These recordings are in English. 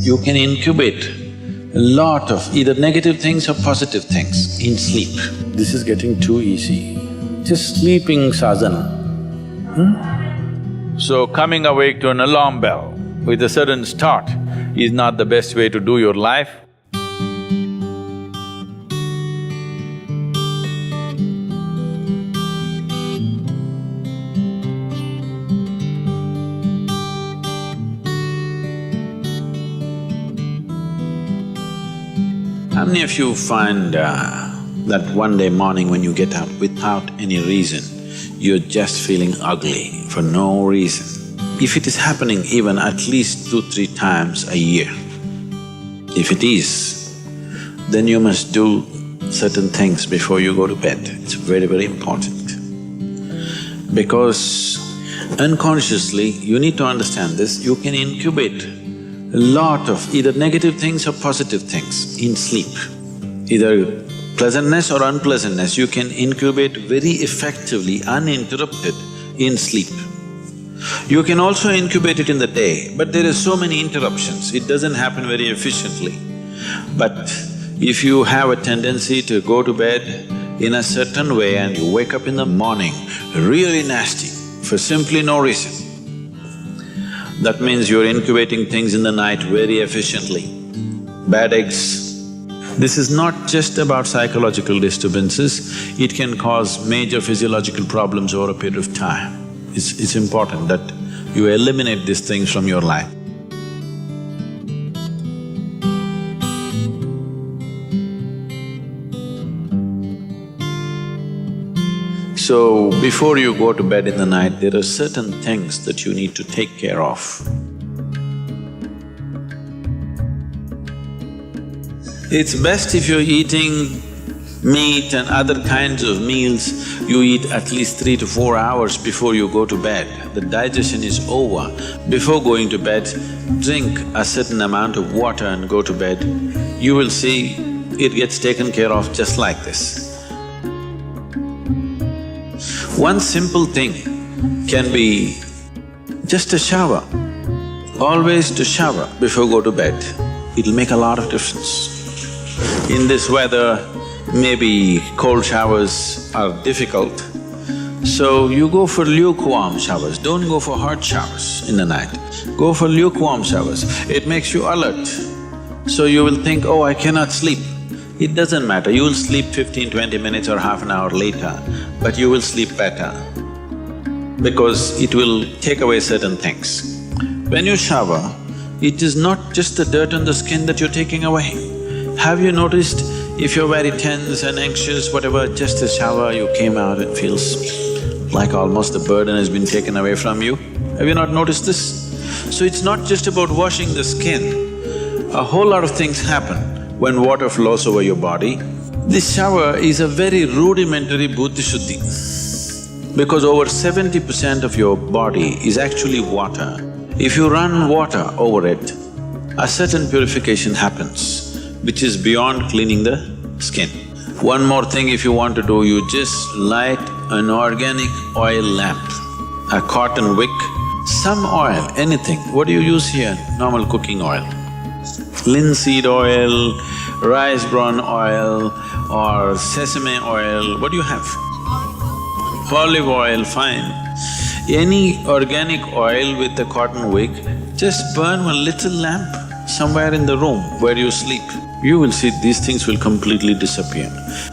You can incubate a lot of either negative things or positive things in sleep. This is getting too easy. Just sleeping sadhana. So coming awake to an alarm bell with a sudden start is not the best way to do your life. How many of you find that one day morning when you get up without any reason, you're just feeling ugly for no reason? If it is happening even at least 2-3 times a year, if it is, then you must do certain things before you go to bed. It's very, very important. Because unconsciously, you need to understand this, you can incubate a lot of either negative things or positive things in sleep. Either pleasantness or unpleasantness, you can incubate very effectively, uninterrupted in sleep. You can also incubate it in the day, but there are so many interruptions, it doesn't happen very efficiently. But if you have a tendency to go to bed in a certain way and you wake up in the morning really nasty for simply no reason, that means you're incubating things in the night very efficiently. Bad eggs. This is not just about psychological disturbances, it can cause major physiological problems over a period of time. It's important that you eliminate these things from your life. So, before you go to bed in the night, there are certain things that you need to take care of. It's best if you're eating meat and other kinds of meals, you eat at least 3 to 4 hours before you go to bed. The digestion is over. Before going to bed, drink a certain amount of water and go to bed. You will see it gets taken care of just like this. One simple thing can be just a shower. Always to shower before go to bed, it'll make a lot of difference. In this weather, maybe cold showers are difficult, so you go for lukewarm showers, don't go for hot showers in the night. Go for lukewarm showers, it makes you alert. So you will think, oh, I cannot sleep. It doesn't matter, you will sleep 15-20 minutes or half an hour later, but you will sleep better because it will take away certain things. When you shower, it is not just the dirt on the skin that you're taking away. Have you noticed if you're very tense and anxious, whatever, just a shower, you came out, it feels like almost the burden has been taken away from you? Have you not noticed this? So it's not just about washing the skin, a whole lot of things happen when water flows over your body. This shower is a very rudimentary buddhi shuddhi because over 70% of your body is actually water. If you run water over it, a certain purification happens, which is beyond cleaning the skin. One more thing if you want to do, you just light an organic oil lamp, a cotton wick, some oil, anything. What do you use here? Normal cooking oil. Linseed oil, rice bran oil or sesame oil, what do you have? Olive oil, fine. Any organic oil with a cotton wick, just burn one little lamp somewhere in the room where you sleep. You will see these things will completely disappear.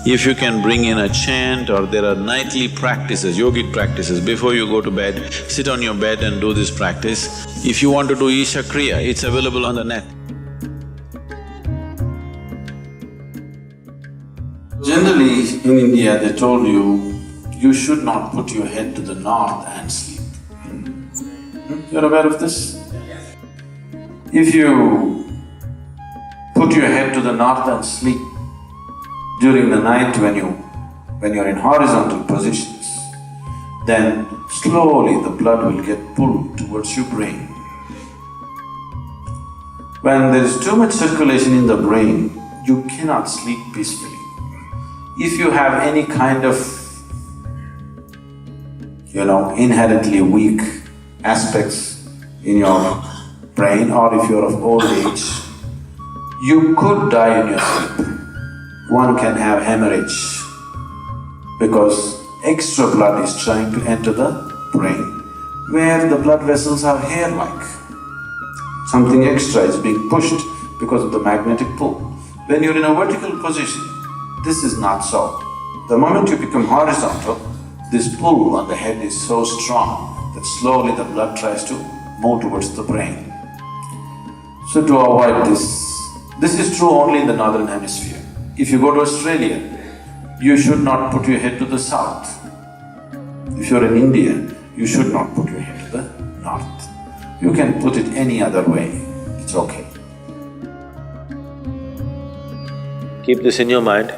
If you can bring in a chant or there are nightly practices, yogic practices, before you go to bed, sit on your bed and do this practice. If you want to do Isha Kriya, it's available on the net. Generally, in India, they told you should not put your head to the north and sleep. You're aware of this? If you put your head to the north and sleep during the night when you're in horizontal positions, then slowly the blood will get pulled towards your brain. When there is too much circulation in the brain, you cannot sleep peacefully. If you have any kind of, inherently weak aspects in your brain, or if you're of old age, you could die in your sleep. One can have hemorrhage because extra blood is trying to enter the brain where the blood vessels are hair-like. Something extra is being pushed because of the magnetic pull. When you're in a vertical position, this is not so. The moment you become horizontal, this pull on the head is so strong that slowly the blood tries to move towards the brain. So to avoid this is true only in the northern hemisphere. If you go to Australia, you should not put your head to the south. If you're in India, you should not put your head to the north. You can put it any other way, it's okay. Keep this in your mind,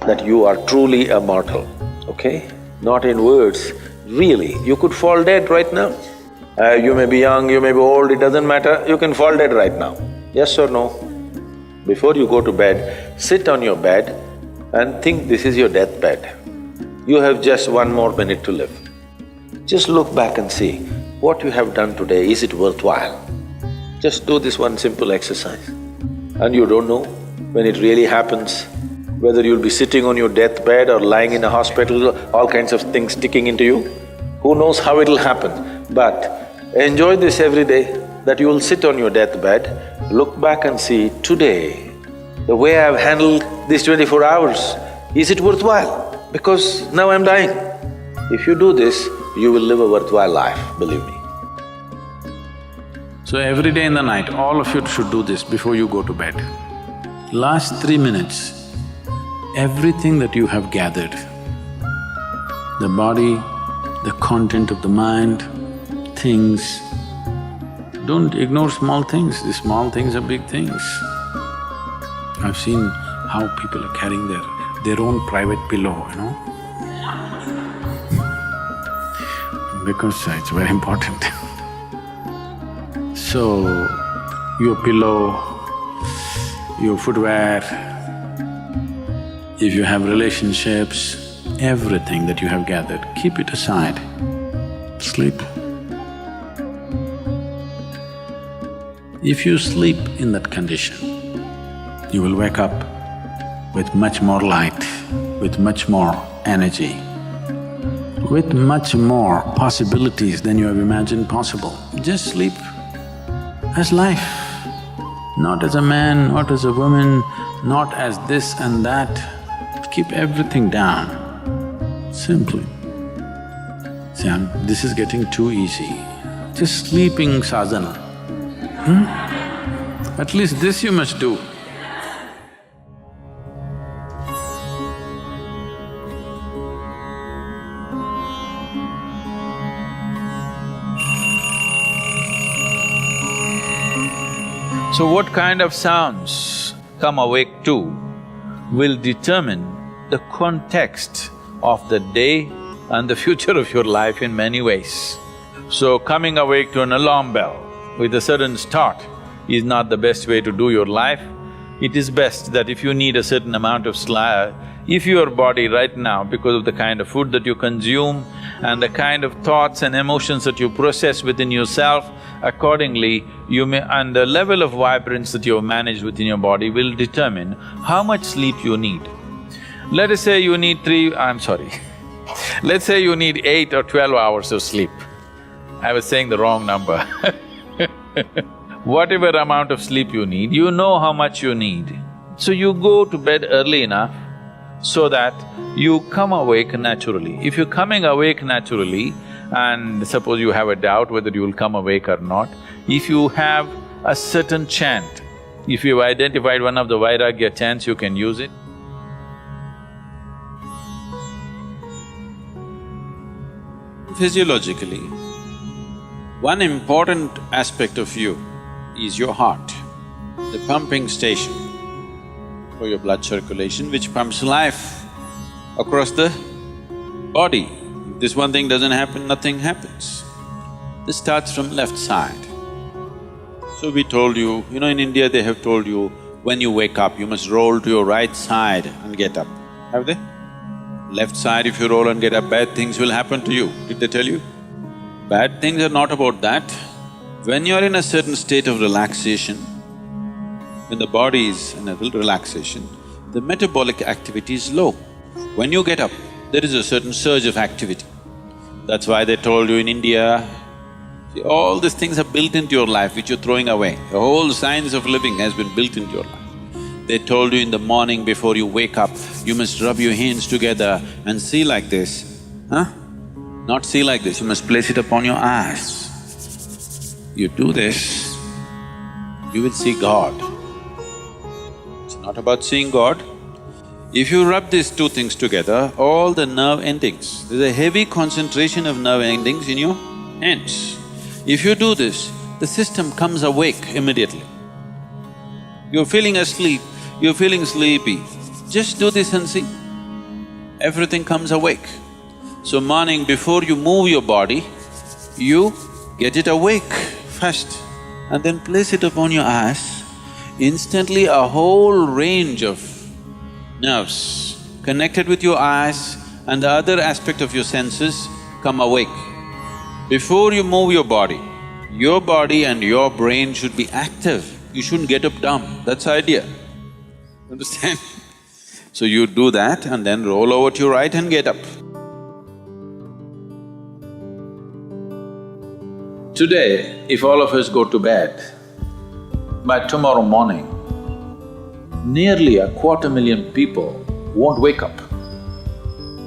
that you are truly a mortal, okay? Not in words, really. You could fall dead right now. You may be young, you may be old, it doesn't matter, you can fall dead right now. Yes or no? Before you go to bed, sit on your bed and think this is your deathbed. You have just 1 more minute to live. Just look back and see, what you have done today, is it worthwhile? Just do this one simple exercise. And you don't know when it really happens, whether you'll be sitting on your deathbed or lying in a hospital, all kinds of things sticking into you. Who knows how it'll happen, but enjoy this every day, that you will sit on your deathbed, look back and see, today, the way I've handled these 24 hours, is it worthwhile? Because now I'm dying. If you do this, you will live a worthwhile life, believe me. So every day in the night, all of you should do this before you go to bed. Last 3 minutes, everything that you have gathered, the body, the content of the mind, things, don't ignore small things, these small things are big things. I've seen how people are carrying their own private pillow, you know, because it's very important. So, your pillow, your footwear, if you have relationships, everything that you have gathered, keep it aside, sleep. If you sleep in that condition, you will wake up with much more light, with much more energy, with much more possibilities than you have imagined possible. Just sleep as life, not as a man, not as a woman, not as this and that. Keep everything down, simply. See, this is getting too easy. Just sleeping sadhana. At least this you must do. So what kind of sounds come awake to will determine the context of the day and the future of your life in many ways. So coming awake to an alarm bell with a sudden start is not the best way to do your life. It is best that if you need a certain amount of if your body right now, because of the kind of food that you consume and the kind of thoughts and emotions that you process within yourself, accordingly you may… and the level of vibrance that you have managed within your body will determine how much sleep you need. Let us say you need let's say you need 8 or 12 hours of sleep. I was saying the wrong number Whatever amount of sleep you need, you know how much you need. So you go to bed early enough so that you come awake naturally. If you're coming awake naturally, and suppose you have a doubt whether you will come awake or not, if you have a certain chant, if you've identified one of the Vairagya chants, you can use it. Physiologically, one important aspect of you is your heart, the pumping station for your blood circulation, which pumps life across the body. If this one thing doesn't happen, nothing happens. This starts from left side. So we told you, in India they have told you, when you wake up, you must roll to your right side and get up. Have they? Left side, if you roll and get up, bad things will happen to you. Did they tell you? Bad things are not about that. When you're in a certain state of relaxation, when the body is in a relaxation, the metabolic activity is low. When you get up, there is a certain surge of activity. That's why they told you in India, see, all these things are built into your life which you're throwing away. The whole science of living has been built into your life. They told you in the morning before you wake up, you must rub your hands together and see like this, huh? Not see like this, you must place it upon your eyes. You do this, you will see God. It's not about seeing God. If you rub these two things together, all the nerve endings, there's a heavy concentration of nerve endings in your hands. If you do this, the system comes awake immediately. You're feeling asleep, you're feeling sleepy, just do this and see. Everything comes awake. So morning before you move your body, you get it awake first and then place it upon your eyes. Instantly a whole range of nerves connected with your eyes and the other aspect of your senses come awake. Before you move your body and your brain should be active. You shouldn't get up dumb, that's the idea. Understand? So you do that and then roll over to your right and get up. Today, if all of us go to bed, by tomorrow morning, nearly 250,000 people won't wake up.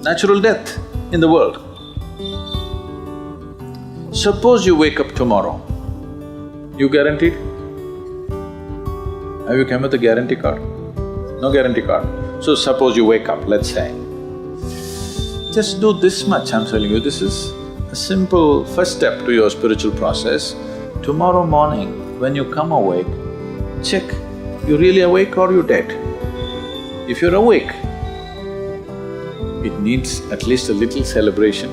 Natural death in the world. Suppose you wake up tomorrow, you guaranteed? Have you come with a guarantee card? No guarantee card. So suppose you wake up, let's say. Just do this much, I'm telling you, this is a simple first step to your spiritual process. Tomorrow morning, when you come awake, check, you really awake or you dead? If you're awake, it needs at least a little celebration.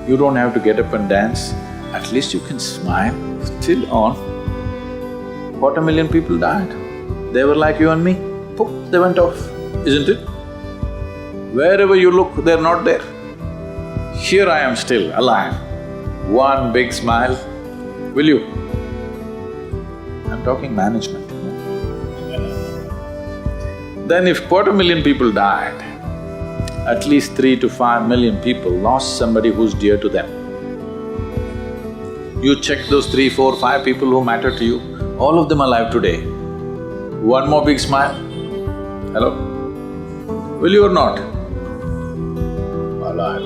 You don't have to get up and dance, at least you can smile, still on. 250,000 people died. They were like you and me, poof, they went off, isn't it? Wherever you look, they're not there. Here I am still, alive. One big smile, will you? I'm talking management. Then if 250,000 people died, at least 3 to 5 million people lost somebody who's dear to them. You check those 3, 4, 5 people who matter to you, all of them alive today. One more big smile. Hello? Will you or not? Alive.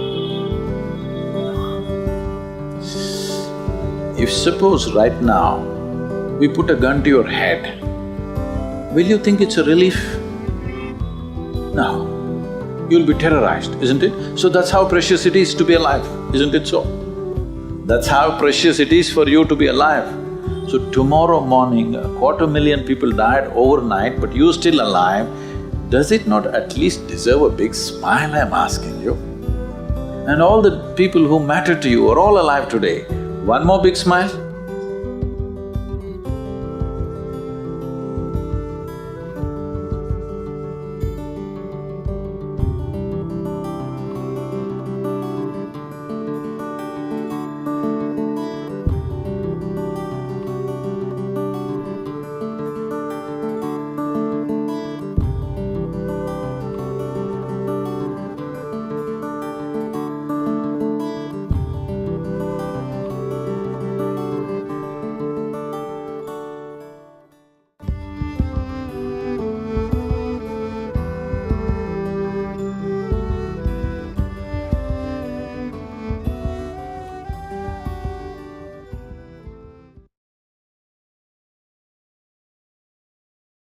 If suppose right now, we put a gun to your head, will you think it's a relief? No. You'll be terrorized, isn't it? So that's how precious it is to be alive, isn't it so? That's how precious it is for you to be alive. So tomorrow morning, 250,000 people died overnight, but you're still alive. Does it not at least deserve a big smile, I'm asking you? And all the people who matter to you are all alive today. One more big smile?